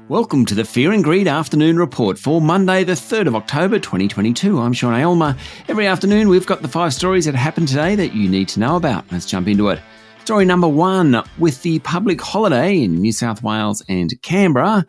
Welcome to the Fear and Greed Afternoon Report for Monday, the 3rd of October 2022. I'm Sean Aylmer. Every afternoon, we've got the 5 stories that happened today that you need to know about. Let's jump into it. Story number 1. With the public holiday in New South Wales and Canberra,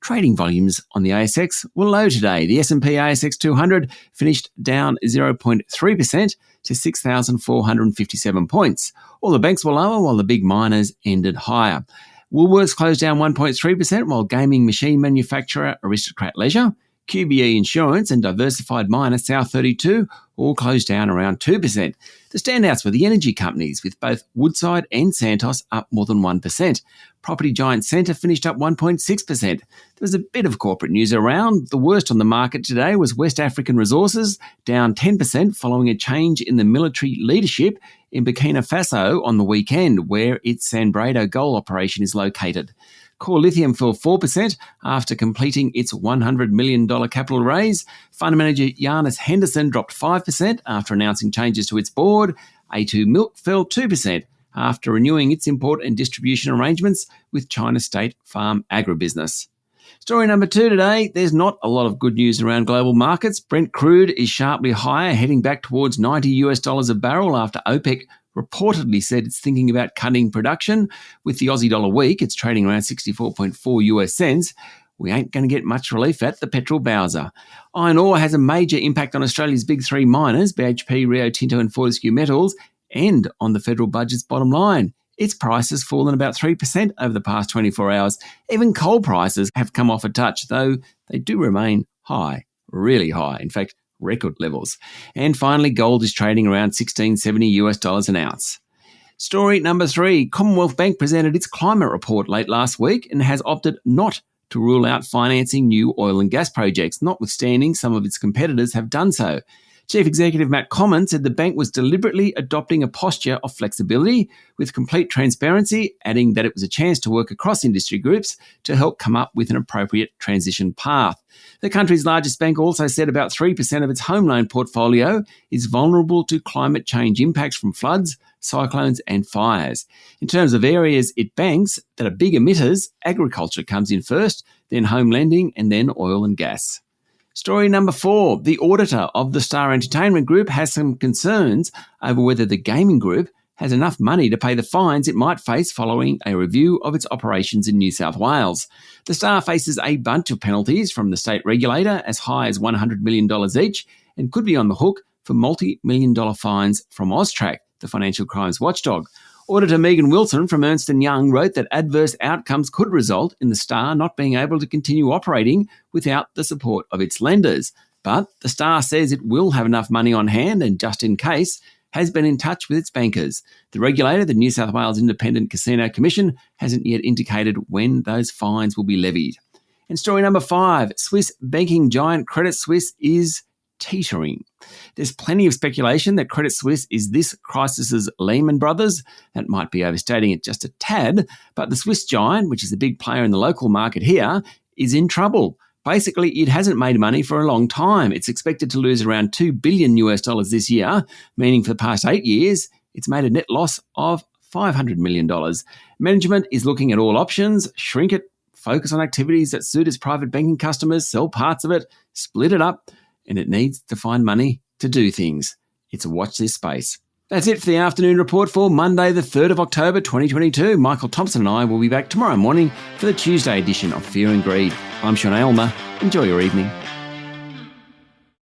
trading volumes on the ASX were low today. The S&P ASX 200 finished down 0.3% to 6,457 points. All the banks were lower while the big miners ended higher. Woolworths closed down 1.3%, while gaming machine manufacturer Aristocrat Leisure, QBE Insurance and diversified miner South32 all closed down around 2%. The standouts were the energy companies, with both Woodside and Santos up more than 1%. Property giant Scentre finished up 1.6%. There was a bit of corporate news around. The worst on the market today was West African Resources, down 10% following a change in the military leadership in Burkina Faso on the weekend, where its Sanbrado gold operation is located. Core Lithium fell 4% after completing its $100 million capital raise. Fund manager Janus Henderson dropped 5% after announcing changes to its board. A2 Milk fell 2% after renewing its import and distribution arrangements with China State Farm Agribusiness. Story number 2 today, there's not a lot of good news around global markets. Brent crude is sharply higher, heading back towards $90 a barrel after OPEC reportedly said it's thinking about cutting production. With the Aussie dollar weak, it's trading around 64.4 US cents. We ain't going to get much relief at the petrol bowser. Iron ore has a major impact on Australia's big 3 miners, BHP, Rio Tinto and Fortescue Metals, and on the federal budget's bottom line. Its price has fallen about 3% over the past 24 hours. Even coal prices have come off a touch, though they do remain high, really high. In fact, record levels. And finally, gold is trading around $1,670 an ounce. Story number 3. Commonwealth Bank presented its climate report late last week and has opted not to rule out financing new oil and gas projects, notwithstanding some of its competitors have done so. Chief Executive Matt Comyn said the bank was deliberately adopting a posture of flexibility with complete transparency, adding that it was a chance to work across industry groups to help come up with an appropriate transition path. The country's largest bank also said about 3% of its home loan portfolio is vulnerable to climate change impacts from floods, cyclones and fires. In terms of areas it banks that are big emitters, agriculture comes in first, then home lending and then oil and gas. Story number 4. The auditor of the Star Entertainment Group has some concerns over whether the gaming group has enough money to pay the fines it might face following a review of its operations in New South Wales. The Star faces a bunch of penalties from the state regulator as high as $100 million each and could be on the hook for multi-million-dollar fines from AUSTRAC, the financial crimes watchdog. Auditor Megan Wilson from Ernst & Young wrote that adverse outcomes could result in the Star not being able to continue operating without the support of its lenders. But the Star says it will have enough money on hand and, just in case, has been in touch with its bankers. The regulator, the New South Wales Independent Casino Commission, hasn't yet indicated when those fines will be levied. And story number 5, Swiss banking giant Credit Suisse is teetering. There's plenty of speculation that Credit Suisse is this crisis's Lehman Brothers. That might be overstating it just a tad, but the Swiss giant, which is a big player in the local market here, is in trouble. Basically, it hasn't made money for a long time. It's expected to lose around $2 billion this year, meaning for the past 8 years, it's made a net loss of $500 million. Management is looking at all options, shrink it, focus on activities that suit its private banking customers, sell parts of it, split it up, and it needs to find money to do things. It's a watch this space. That's it for the afternoon report for Monday, the 3rd of October 2022. Michael Thompson and I will be back tomorrow morning for the Tuesday edition of Fear and Greed. I'm Sean Aylmer. Enjoy your evening.